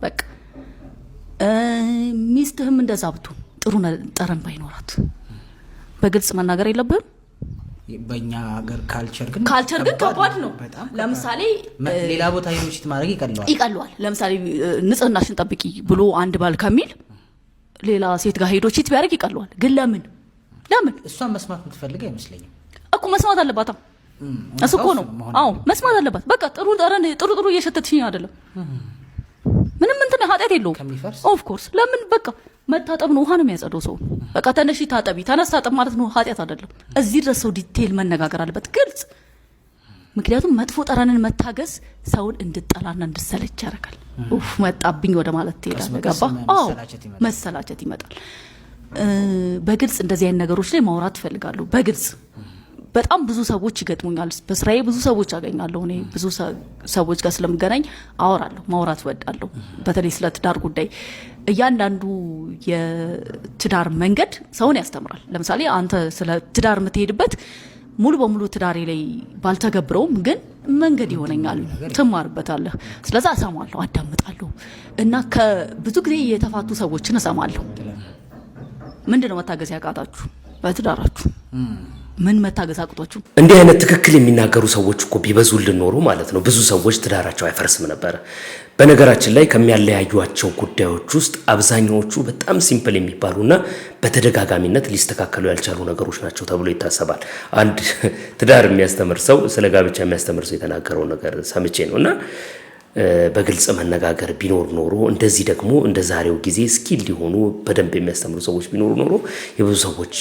በቃ ሚስትህም እንደዛ ብትሆን ጥሩ ጠረን ባይኖራት በግልጽ መናገር የለብህም። በእኛ ሀገር ካልቸር ግን ከባድ ነው። ለምሳሌ ሌላ ቦታ ሄዶችት ማድረግ ይቀለዋል። ለምሳሌ ንጽህናሽን ጠብቂ ብሎ አንድ ባል ከሚል ሌላ ሴት ጋር ሄዶ ቺት ቢያደርግ ይቀለዋል። ግን ለምን እሷን መስማት የምትፈልግ አይመስለኝም እኮ። መስማት አለባት። እሱ እኮ ነው። አዎ መስማት አለባት። በቃ ጥሩ ጠረን ጥሩ እየሸተትሽኝ አይደለም፣ ምንም እንትን ኃጢአት የለውም። ኦፍ ኮርስ ለምን በቃ መታጠብ ነው። ውሃ ነው የሚያጸደው ሰው። በቃ ተነሺ ታጠቢ፣ ተነስ ታጠብ ማለት ነው፣ ኃጢአት አይደለም። እዚህ ድረስ ሰው ዲቴል መነጋገር አለበት ግልጽ። ምክንያቱም መጥፎ ጠረንን መታገስ ሰውን እንድጠላና እንድሰለች ያደርጋል። ኡፍ መጣብኝ ወደ ማለት ትሄዳለህ። ገባ? አዎ መሰላቸት ይመጣል። በግልጽ እንደዚህ አይነት ነገሮች ላይ ማውራት እፈልጋለሁ በግልጽ። በጣም ብዙ ሰዎች ይገጥሙኛል በስራዬ፣ ብዙ ሰዎች አገኛለሁ። እኔ ብዙ ሰዎች ጋር ስለምገናኝ አወራለሁ፣ ማውራት እወዳለሁ። በተለይ ስለ ትዳር ጉዳይ እያንዳንዱ የትዳር መንገድ ሰውን ያስተምራል። ለምሳሌ አንተ ስለ ትዳር የምትሄድበት ሙሉ በሙሉ ትዳሬ ላይ ባልተገብረውም ግን መንገድ ይሆነኛል፣ ትማርበታለህ። ስለዛ እሰማለሁ፣ አዳምጣለሁ እና ከብዙ ጊዜ የተፋቱ ሰዎችን እሰማለሁ። ምንድነው መታገስ ያቃታችሁ በትዳራችሁ? ምን መታገስ አቅቷችሁ? እንዲህ አይነት ትክክል የሚናገሩ ሰዎች እኮ ቢበዙልን ኖሮ ማለት ነው ብዙ ሰዎች ትዳራቸው አይፈርስም ነበር። በነገራችን ላይ ከሚያለያዩአቸው ጉዳዮች ውስጥ አብዛኛዎቹ በጣም ሲምፕል የሚባሉና በተደጋጋሚነት ሊስተካከሉ ያልቻሉ ነገሮች ናቸው ተብሎ ይታሰባል። አንድ ትዳር የሚያስተምር ሰው ስለ ጋብቻ የሚያስተምር ሰው የተናገረው ነገር ሰምቼ ነውና በግልጽ መነጋገር ቢኖር ኖሮ እንደዚህ ደግሞ እንደ ዛሬው ጊዜ ስኪል ሊሆኑ በደንብ የሚያስተምሩ ሰዎች ቢኖሩ ኖሮ የብዙ ሰዎች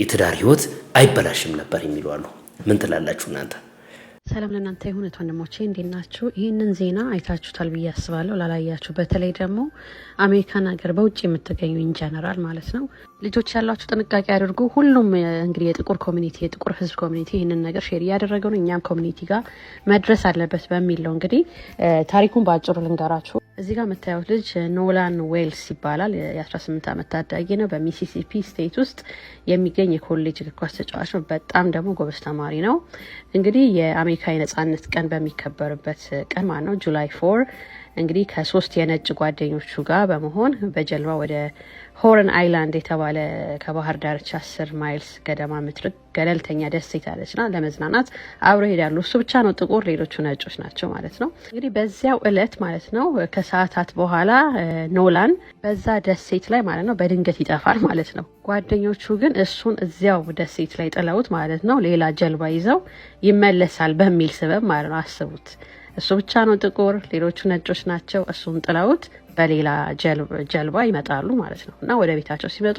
የትዳር ህይወት አይበላሽም ነበር የሚሉ አሉ። ምን ትላላችሁ እናንተ? ሰላም ለእናንተ ይሁን ወንድሞቼ፣ እንዴት ናችሁ? ይህንን ዜና አይታችሁታል ብዬ አስባለሁ። ላላያችሁ በተለይ ደግሞ አሜሪካን ሀገር በውጭ የምትገኙ ኢንጀነራል ማለት ነው ልጆች ያላችሁ ጥንቃቄ አድርጉ። ሁሉም እንግዲህ የጥቁር ኮሚኒቲ የጥቁር ህዝብ ኮሚኒቲ ይህንን ነገር ሼር እያደረገው ነው። እኛም ኮሚኒቲ ጋር መድረስ አለበት በሚል ነው። እንግዲህ ታሪኩን በአጭሩ ልንገራችሁ። እዚህ ጋር የምታዩት ልጅ ኖላን ዌልስ ይባላል። የ18 ዓመት ታዳጊ ነው። በሚሲሲፒ ስቴት ውስጥ የሚገኝ የኮሌጅ እግር ኳስ ተጫዋች ነው። በጣም ደግሞ ጎበዝ ተማሪ ነው። እንግዲህ የአሜሪካ የነጻነት ቀን በሚከበርበት ቀን ማለት ነው ጁላይ 4 እንግዲህ ከ3 የነጭ ጓደኞቹ ጋር በመሆን በጀልባ ወደ ሆርን አይላንድ የተባለ ከባህር ዳርቻ 10 ማይልስ ገደማ ምትርቅ ገለልተኛ ደሴት አለችና ለመዝናናት አብረው ሄዳሉ። እሱ ብቻ ነው ጥቁር፣ ሌሎቹ ነጮች ናቸው ማለት ነው። እንግዲህ በዚያው እለት ማለት ነው ከሰዓታት በኋላ ኖላን በዛ ደሴት ላይ ማለት ነው በድንገት ይጠፋል ማለት ነው። ጓደኞቹ ግን እሱን እዚያው ደሴት ላይ ጥለውት ማለት ነው ሌላ ጀልባ ይዘው ይመለሳል በሚል ስበብ ማለት ነው። አስቡት፣ እሱ ብቻ ነው ጥቁር፣ ሌሎቹ ነጮች ናቸው። እሱን ጥለውት በሌላ ጀልባ ይመጣሉ ማለት ነው። እና ወደ ቤታቸው ሲመጡ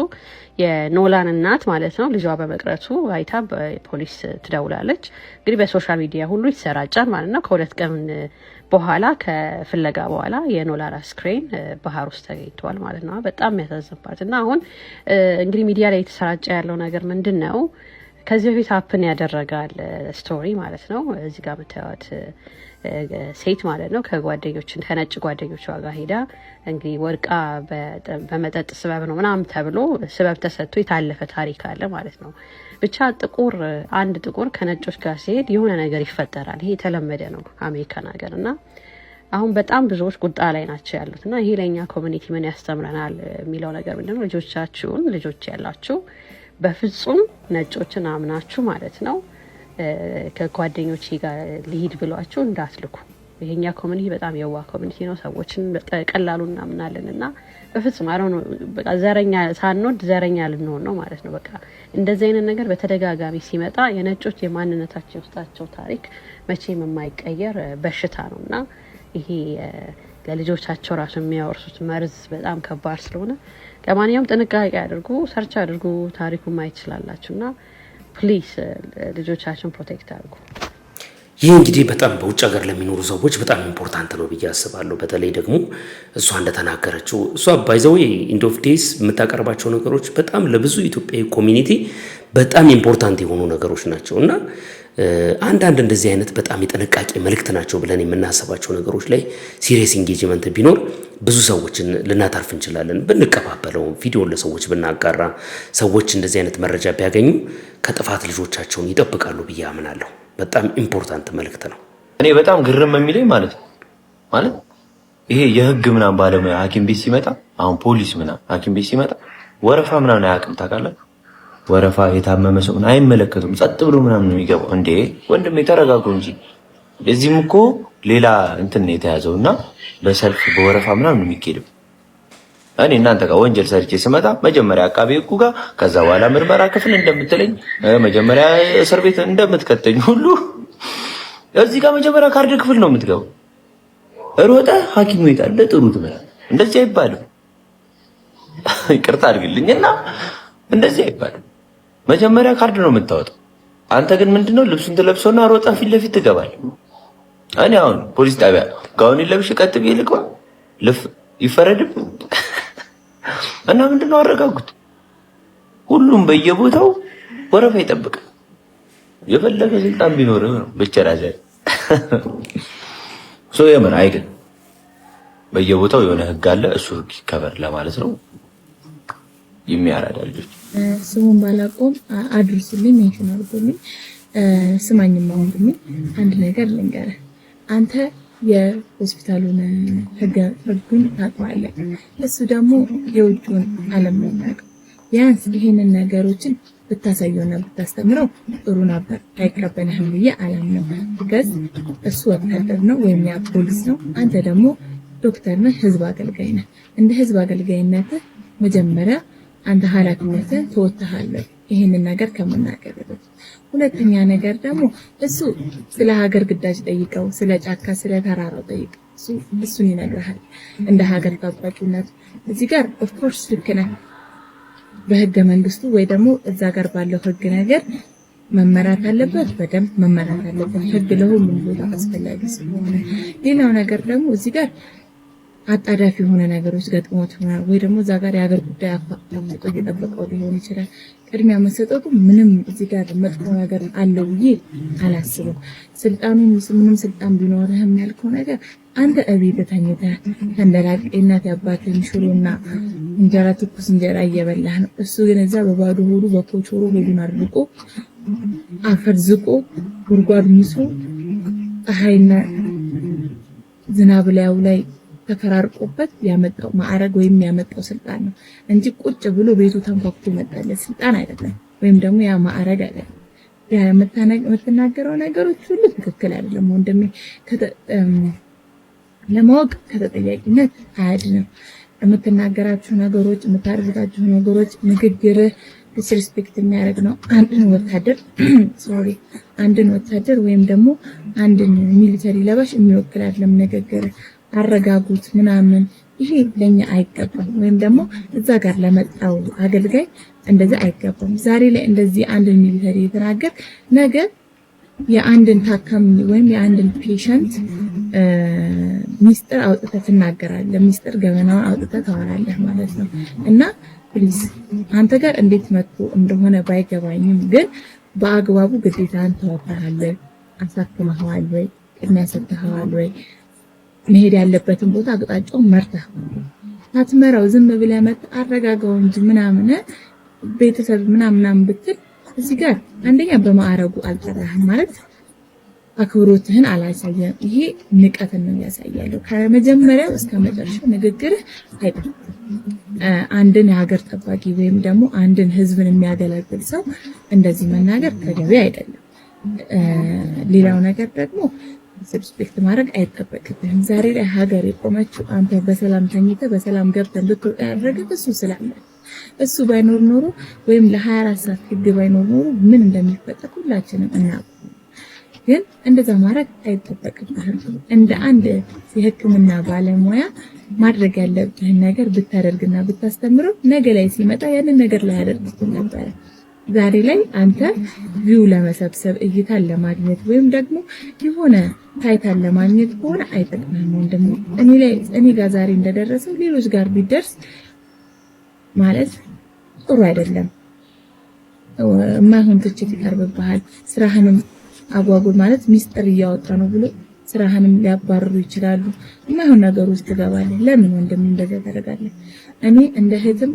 የኖላን እናት ማለት ነው ልጇ በመቅረቱ አይታ በፖሊስ ትደውላለች። እንግዲህ በሶሻል ሚዲያ ሁሉ ይሰራጫል ማለት ነው። ከ2 ቀን በኋላ ከፍለጋ በኋላ የኖላን አስክሬን ባህር ውስጥ ተገኝቷል ማለት ነው። በጣም የሚያሳዝንባት እና አሁን እንግዲህ ሚዲያ ላይ የተሰራጨ ያለው ነገር ምንድን ነው? ከዚህ በፊት ሀፕን ያደረጋል ስቶሪ ማለት ነው። እዚህ ጋር የምታዩት ሴት ማለት ነው ከነጭ ጓደኞቿ ጋር ሄዳ እንግዲህ ወርቃ በመጠጥ ስበብ ነው ምናምን ተብሎ ስበብ ተሰጥቶ የታለፈ ታሪክ አለ ማለት ነው። ብቻ አንድ ጥቁር ከነጮች ጋር ሲሄድ የሆነ ነገር ይፈጠራል። ይሄ የተለመደ ነው አሜሪካን ሀገር እና አሁን በጣም ብዙዎች ቁጣ ላይ ናቸው ያሉትና ይሄ ለኛ ኮሚኒቲ ምን ያስተምረናል የሚለው ነገር ምንድነው? ልጆቻችሁን ልጆች ያላችሁ በፍጹም ነጮችን አምናችሁ ማለት ነው ከጓደኞቼ ጋር ሊሄድ ብሏችሁ እንዳትልኩ። ይሄኛ ኮሚኒቲ በጣም የዋ ኮሚኒቲ ነው። ሰዎችን በቀላሉ እናምናለንና በፍጹም በቃ ዘረኛ ሳንወድ ዘረኛ ልንሆን ነው ማለት ነው። በቃ እንደዚህ አይነት ነገር በተደጋጋሚ ሲመጣ የነጮች የማንነታችን ውስጣቸው ታሪክ መቼም የማይቀየር በሽታ ነውና ይሄ ለልጆቻቸው ራሱ የሚያወርሱት መርዝ በጣም ከባድ ስለሆነ ለማንኛውም ጥንቃቄ አድርጉ፣ ሰርች አድርጉ፣ ታሪኩን ማየት ትችላላችሁና ፕሊዝ ልጆቻችሁን ፕሮቴክት አድርጉ። ይህ እንግዲህ በጣም በውጭ ሀገር ለሚኖሩ ሰዎች በጣም ኢምፖርታንት ነው ብዬ አስባለሁ። በተለይ ደግሞ እሷ እንደተናገረችው እሷ ባይዘው ኢንድ ኦፍ ዴይስ የምታቀርባቸው ነገሮች በጣም ለብዙ ኢትዮጵያዊ ኮሚኒቲ በጣም ኢምፖርታንት የሆኑ ነገሮች ናቸው እና አንዳንድ እንደዚህ አይነት በጣም የጥንቃቄ መልእክት ናቸው ብለን የምናስባቸው ነገሮች ላይ ሲሪየስ ኢንጌጅመንት ቢኖር ብዙ ሰዎችን ልናታርፍ እንችላለን። ብንቀባበለው ቪዲዮን ለሰዎች ብናጋራ ሰዎች እንደዚህ አይነት መረጃ ቢያገኙ ከጥፋት ልጆቻቸውን ይጠብቃሉ ብዬ አምናለሁ። በጣም ኢምፖርታንት መልእክት ነው። እኔ በጣም ግርም የሚለኝ ማለት ይሄ የህግ ምናምን ባለሙያ ሐኪም ቤት ሲመጣ አሁን ፖሊስ ምናምን ሐኪም ቤት ሲመጣ ወረፋ ምናምን አያውቅም ታውቃላችሁ። ወረፋ የታመመ ሰው አይመለከቱም። ጸጥ ብሎ ምናምን ነው የሚገባው። እንዴ ወንድም የተረጋጉ እንጂ እዚህም እኮ ሌላ እንትን ነው የተያዘውና በሰልፍ በወረፋ ምናምን የሚኬደው። እኔ እናንተ ጋር ወንጀል ሰርቼ ስመጣ መጀመሪያ አቃቤ ሕጉ ጋር ከዛ በኋላ ምርመራ ክፍል እንደምትለኝ መጀመሪያ እስር ቤት እንደምትከተኝ ሁሉ እዚህ ጋር መጀመሪያ ካርድ ክፍል ነው የምትገባው። ሮጠ ሐኪሙ ይጣል ለጥሩ ትመጣ። እንደዚህ አይባልም። ይቅርታ አድርግልኝና እንደዚህ አይባልም። መጀመሪያ ካርድ ነው የምታወጣው። አንተ ግን ምንድነው ልብሱን ትለብሰውና ሮጣ ፊት ለፊት ትገባለህ። እኔ አሁን ፖሊስ ጣቢያ ጋውን ለብሼ ቀጥ ብዬ ልግባ ይፈረድም እና ምንድነው አረጋጉት። ሁሉም በየቦታው ወረፋ ይጠብቃል። የፈለገ ስልጣን ቢኖር ነው በቸራዘ የምር አይደል። በየቦታው የሆነ ህግ አለ። እሱ ህግ ይከበር ለማለት ነው። የሚያራዳ ልጆች ስሙን ባላቆም አድርሱልኝ፣ ሜንሽን አድርጉልኝ። ስማኝማ ወንድሜ አንድ ነገር ልንገርህ። አንተ የሆስፒታሉን ህጉን ታውቀዋለህ፣ እሱ ደግሞ የውጭውን ዓለም ነው የሚያውቀው። ቢያንስ ይሄንን ነገሮችን ብታሳየውና ብታስተምረው ጥሩ ነበር። አይቀበልህም ብዬ አላምነው። ቢካዝ እሱ ወታደር ነው ወይም ያ ፖሊስ ነው፣ አንተ ደግሞ ዶክተር ነህ፣ ህዝብ አገልጋይ ነህ። እንደ ህዝብ አገልጋይነትህ መጀመሪያ አንተ ኃላፊነትህን ተወጥተሃል ይሄንን ነገር ከመናገር። ሁለተኛ ነገር ደግሞ እሱ ስለ ሀገር ግዳጅ ጠይቀው፣ ስለ ጫካ ስለ ተራራው ጠይቀው፣ እሱን ይነግርሃል እንደ ሀገር ጠባቂነት። እዚህ ጋር ኦፍ ኮርስ ልክ ነህ። በህገ መንግስቱ ወይ ደግሞ እዛ ጋር ባለው ህግ ነገር መመራት አለበት፣ በደንብ መመራት አለበት። ህግ ለሁሉም ቦታ አስፈላጊ ስለሆነ፣ ሌላው ነገር ደግሞ እዚህ ጋር አጣዳፊ የሆነ ነገሮች ገጥሞት ይሆናል ወይ ደግሞ እዛ ጋር የሀገር ጉዳይ አፋጥጦ እየጠበቀው ሊሆን ይችላል። ቅድሚያ መሰጠቱ ምንም እዚህ ጋር መጥፎ ነገር አለው ብዬ አላስብም። ምንም ስልጣን ቢኖርህም ያልከው ነገር አንተ እቤት ተኝተህ ተንደላቀ እናት ያባትህን ሽሮና እንጀራ ትኩስ እንጀራ እየበላህ ነው። እሱ ግን እዛ በባዶ ሆዱ በኮቾሮ ሆዱን አድርቆ አፈር ዝቆ ጉድጓድ ሚሶ ፀሐይና ዝናብ ላዩ ላይ ተፈራርቆበት ያመጣው ማዕረግ ወይም ያመጣው ስልጣን ነው እንጂ ቁጭ ብሎ ቤቱ ተንኳኩቶ መጣለት ስልጣን አይደለም፣ ወይም ደግሞ ያ ማዕረግ አይደለም። ያ የምትናገረው ነገሮች ሁሉ ትክክል አይደለም ወንድሜ። ለማወቅ ከተጠያቂነት አያድንም። የምትናገራቸው ነገሮች፣ የምታደርጋቸው ነገሮች፣ ንግግር ዲስሪስፔክት የሚያደርግ ነው። አንድን ወታደር ወይም ደግሞ አንድን ሚሊተሪ ለባሽ የሚወክል አይደለም ንግግር። አረጋጉት ምናምን ይሄ ለኛ አይገባም፣ ወይም ደግሞ እዛ ጋር ለመጣው አገልጋይ እንደዛ አይገባም። ዛሬ ላይ እንደዚህ አንድን ሚሊተሪ የተናገር ነገር የአንድን ታካሚ ወይም የአንድን ፔሸንት ሚስጥር አውጥተህ ትናገራለህ፣ ሚስጥር ገበናውን አውጥተህ ታወራለህ ማለት ነው። እና ፕሊዝ አንተ ጋር እንዴት መጥቶ እንደሆነ ባይገባኝም ግን በአግባቡ ግዴታን ተወጥተሃል፣ አሳክመሃል ወይ፣ ቅድሚያ ሰጥተሃል ወይ፣ መሄድ ያለበትን ቦታ አቅጣጫውን መርተህ ሳትመራው ዝም ብለህ መጣ አረጋጋው እንጂ ምናምን ቤተሰብ ምናምን ብትል እዚህ ጋር አንደኛ በማዕረጉ አልጠራህም ማለት አክብሮትህን አላሳየም። ይሄ ንቀትን ነው ያሳያለው። ከመጀመሪያው እስከ መጨረሻው ንግግርህ አይደለም። አንድን የሀገር ጠባቂ ወይም ደግሞ አንድን ህዝብን የሚያገለግል ሰው እንደዚህ መናገር ተገቢ አይደለም። ሌላው ነገር ደግሞ ሪስፔክት ማድረግ አይጠበቅብህም። ዛሬ ላይ ሀገር የቆመችው አንተ በሰላም ተኝተህ በሰላም ገብተህ እንድትወጣ ያደረገህ እሱ ስላለ እሱ ባይኖር ኖሮ ወይም ለ24 ሰዓት ህግ ባይኖር ኖሮ ምን እንደሚፈጠር ሁላችንም እናውቃለን። ግን እንደዛ ማድረግ አይጠበቅብህም። እንደ አንድ የህክምና ባለሙያ ማድረግ ያለብህን ነገር ብታደርግና ብታስተምረው ነገ ላይ ሲመጣ ያንን ነገር ላይ ያደርግልህ ነበር። ዛሬ ላይ አንተ ቪው ለመሰብሰብ እይታን ለማግኘት ወይም ደግሞ የሆነ ታይታን ለማግኘት ከሆነ አይጠቅምህም ወንድም። እኔ ጋር ዛሬ እንደደረሰው ሌሎች ጋር ቢደርስ ማለት ጥሩ አይደለም። የማይሆን ትችት ይቀርብብሃል። ስራህንም አጓጉል ማለት ሚስጥር እያወጣ ነው ብሎ ስራህንም ሊያባርሩ ይችላሉ። የማይሆን ነገር ውስጥ ትገባለህ። ለምን ወንድም እንደዛ ታደርጋለህ? እኔ እንደ እህትም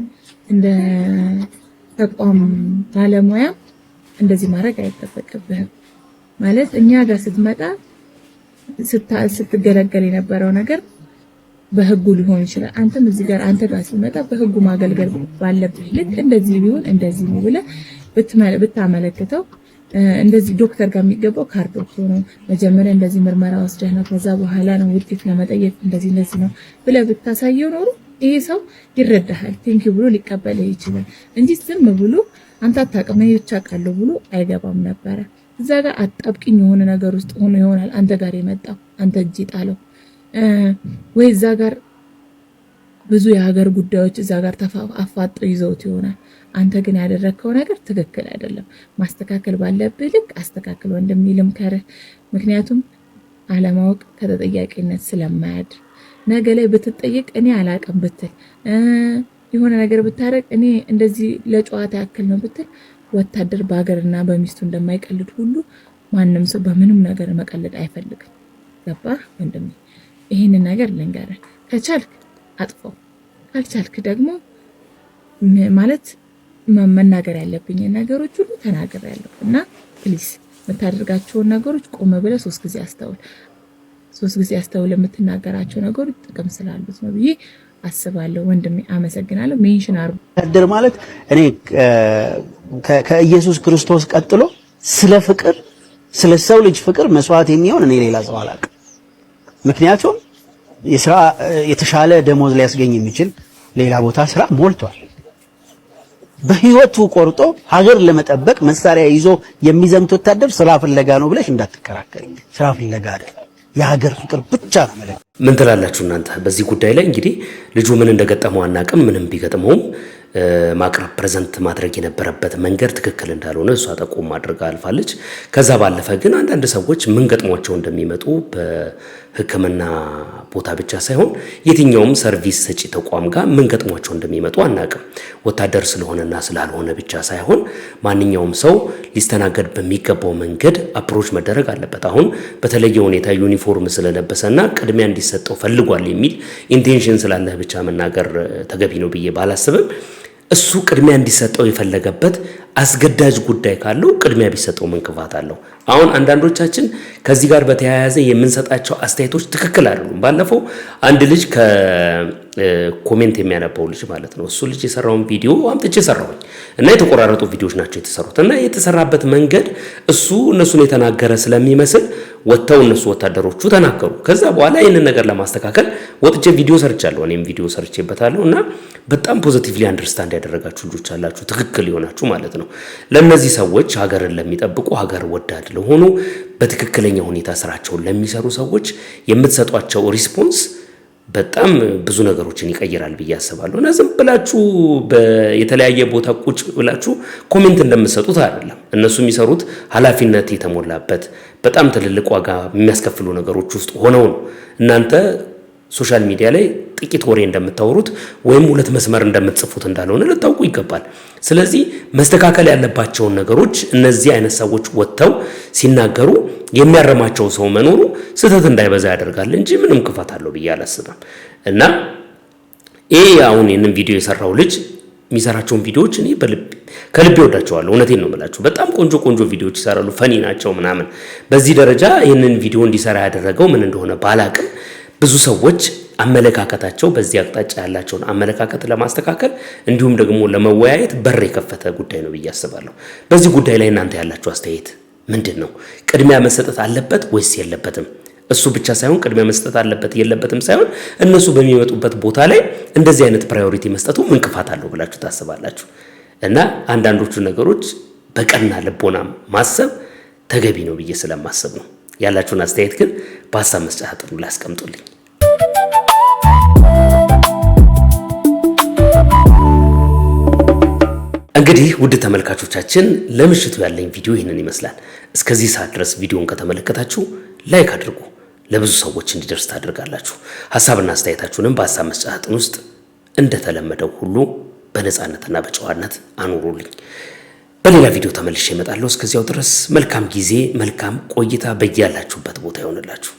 እንደ ተቋም ባለሙያ እንደዚህ ማድረግ አይጠበቅብህም። ማለት እኛ ጋር ስትመጣ ስትገለገል የነበረው ነገር በህጉ ሊሆን ይችላል። አንተም እዚህ ጋር አንተ ጋር ሲመጣ በህጉ ማገልገል ባለብህ ልክ እንደዚህ ቢሆን እንደዚህ ነው ብለህ ብታመለክተው እንደዚህ ዶክተር ጋር የሚገባው ካርድ ነው። መጀመሪያ እንደዚህ ምርመራ ወስደህ ነው ከዛ በኋላ ነው ውጤት ለመጠየቅ እንደዚህ ነው ብለህ ብታሳየው ኖሮ ይሄ ሰው ይረዳሃል፣ ቴንኪው ብሎ ሊቀበልህ ይችላል እንጂ ዝም ብሎ አንተ አታውቅም ብቻ ቃለው ብሎ አይገባም ነበር። እዛ ጋር አጣብቂኝ የሆነ ነገር ውስጥ ሆኖ ይሆናል አንተ ጋር የመጣው አንተ እጅ ጣለው ወይ እዛ ጋር ብዙ የሀገር ጉዳዮች እዛ ጋር አፋጠው ይዘውት ይሆናል። አንተ ግን ያደረከው ነገር ትክክል አይደለም። ማስተካከል ባለብህ ልክ አስተካክል ወንድም ይልምከርህ። ምክንያቱም አለማወቅ ከተጠያቂነት ስለማያድር ነገ ላይ ብትጠየቅ እኔ አላቅም ብትል የሆነ ነገር ብታረቅ እኔ እንደዚህ ለጨዋታ ያክል ነው ብትል ወታደር በሀገርና በሚስቱ እንደማይቀልድ ሁሉ ማንም ሰው በምንም ነገር መቀለድ አይፈልግም። ገባህ ወንድም? ይሄንን ነገር ልንገርህ፣ ከቻልክ አጥፈው፣ ካልቻልክ ደግሞ ማለት መናገር ያለብኝ ነገሮች ሁሉ ተናግሬያለሁ እና ፕሊስ የምታደርጋቸውን ነገሮች ቆም ብለህ 3 ጊዜ አስተውል። 3 ጊዜ አስተውል የምትናገራቸው ነገሮች ጥቅም ስላሉት ነው ብዬ አስባለሁ። ወንድሜ አመሰግናለሁ። ሜንሽን ወታደር ማለት እኔ ከኢየሱስ ክርስቶስ ቀጥሎ ስለ ፍቅር ስለ ሰው ልጅ ፍቅር መስዋዕት የሚሆን እኔ ሌላ ሰው አላውቅም። ምክንያቱም የሥራ የተሻለ ደሞዝ ሊያስገኝ የሚችል ሌላ ቦታ ስራ ሞልቷል። በህይወቱ ቆርጦ ሀገር ለመጠበቅ መሳሪያ ይዞ የሚዘምት ወታደር ስራ ፍለጋ ነው ብለሽ እንዳትከራከሪ። ስራ ፍለጋ አይደለም፣ የሀገር ፍቅር ብቻ ነው ማለት። ምን ትላላችሁ እናንተ በዚህ ጉዳይ ላይ? እንግዲህ ልጁ ምን እንደገጠመው አናውቅም። ምንም ቢገጥመውም ማቅረብ ፕሬዘንት ማድረግ የነበረበት መንገድ ትክክል እንዳልሆነ እሷ ጠቆም አድርጋ አልፋለች። ከዛ ባለፈ ግን አንዳንድ ሰዎች ምን ገጥሟቸው እንደሚመጡ በሕክምና ቦታ ብቻ ሳይሆን የትኛውም ሰርቪስ ሰጪ ተቋም ጋር ምን ገጥሟቸው እንደሚመጡ አናውቅም። ወታደር ስለሆነና ስላልሆነ ብቻ ሳይሆን ማንኛውም ሰው ሊስተናገድ በሚገባው መንገድ አፕሮች መደረግ አለበት። አሁን በተለየ ሁኔታ ዩኒፎርም ስለለበሰና ቅድሚያ እንዲሰጠው ፈልጓል የሚል ኢንቴንሽን ስላለህ ብቻ መናገር ተገቢ ነው ብዬ ባላስብም እሱ ቅድሚያ እንዲሰጠው የፈለገበት አስገዳጅ ጉዳይ ካለው ቅድሚያ ቢሰጠው ምን ክፋት አለው? አሁን አንዳንዶቻችን ከዚህ ጋር በተያያዘ የምንሰጣቸው አስተያየቶች ትክክል አይደሉም። ባለፈው አንድ ልጅ ከኮሜንት የሚያነባው ልጅ ማለት ነው እሱ ልጅ የሰራውን ቪዲዮ አምጥቼ ሰራሁኝ እና የተቆራረጡ ቪዲዮዎች ናቸው የተሰሩት እና የተሰራበት መንገድ እሱ እነሱን የተናገረ ስለሚመስል ወጣው እነሱ ወታደሮቹ ተናገሩ። ከዛ በኋላ ይሄንን ነገር ለማስተካከል ወጥቼ ቪዲዮ ሰርቻለሁ። እኔም ቪዲዮ ሰርቼበታለሁ እና በጣም ፖዚቲቭሊ አንደርስታንድ ያደረጋችሁ ልጆች አላችሁ፣ ትክክል ይሆናችሁ ማለት ነው። ለነዚህ ሰዎች ሀገርን ለሚጠብቁ ሀገር ወዳድ ለሆኑ በትክክለኛ ሁኔታ ስራቸውን ለሚሰሩ ሰዎች የምትሰጧቸው ሪስፖንስ በጣም ብዙ ነገሮችን ይቀይራል ብዬ አስባለሁ። እና ዝም ብላችሁ በየተለያየ ቦታ ቁጭ ብላችሁ ኮሜንት እንደምትሰጡት አይደለም። እነሱ የሚሰሩት ኃላፊነት የተሞላበት በጣም ትልልቅ ዋጋ የሚያስከፍሉ ነገሮች ውስጥ ሆነው ነው። እናንተ ሶሻል ሚዲያ ላይ ጥቂት ወሬ እንደምታወሩት ወይም 2 መስመር እንደምትጽፉት እንዳልሆነ ልታውቁ ይገባል። ስለዚህ መስተካከል ያለባቸውን ነገሮች እነዚህ አይነት ሰዎች ወጥተው ሲናገሩ የሚያረማቸው ሰው መኖሩ ስህተት እንዳይበዛ ያደርጋል እንጂ ምንም ክፋት አለው ብዬ አላስብም። እና አሁን ይህንን ቪዲዮ የሰራው ልጅ የሚሰራቸውን ቪዲዮዎች እኔ ከልቤ ወዳቸዋለሁ። እውነቴን ነው የምላችሁ። በጣም ቆንጆ ቪዲዮዎች ይሰራሉ፣ ፈኒ ናቸው ምናምን። በዚህ ደረጃ ይህንን ቪዲዮ እንዲሰራ ያደረገው ምን እንደሆነ ባላቅም ብዙ ሰዎች አመለካከታቸው በዚህ አቅጣጫ ያላቸውን አመለካከት ለማስተካከል እንዲሁም ደግሞ ለመወያየት በር የከፈተ ጉዳይ ነው ብዬ አስባለሁ። በዚህ ጉዳይ ላይ እናንተ ያላችሁ አስተያየት ምንድነው? ቅድሚያ መሰጠት አለበት ወይስ የለበትም? እሱ ብቻ ሳይሆን ቅድሚያ መስጠት አለበት የለበትም ሳይሆን እነሱ በሚመጡበት ቦታ ላይ እንደዚህ አይነት ፕራዮሪቲ መስጠቱ ምን ክፋት አለው ብላችሁ ታስባላችሁ? እና አንዳንዶቹ ነገሮች በቀና ልቦና ማሰብ ተገቢ ነው ብዬ ስለማስብ ነው። ያላችሁን አስተያየት ግን በሀሳብ መስጫ ሳጥኑ ላይ አስቀምጡልኝ። እንግዲህ ውድ ተመልካቾቻችን ለምሽቱ ያለኝ ቪዲዮ ይህንን ይመስላል። እስከዚህ ሰዓት ድረስ ቪዲዮን ከተመለከታችሁ ላይክ አድርጉ፣ ለብዙ ሰዎች እንዲደርስ ታደርጋላችሁ። ሐሳብና አስተያየታችሁንም በሐሳብ መስጫ ሳጥን ውስጥ እንደተለመደው ሁሉ በነፃነትና በጨዋነት አኑሩልኝ። በሌላ ቪዲዮ ተመልሼ እመጣለሁ። እስከዚያው ድረስ መልካም ጊዜ፣ መልካም ቆይታ በያላችሁበት ቦታ ይሆንላችሁ።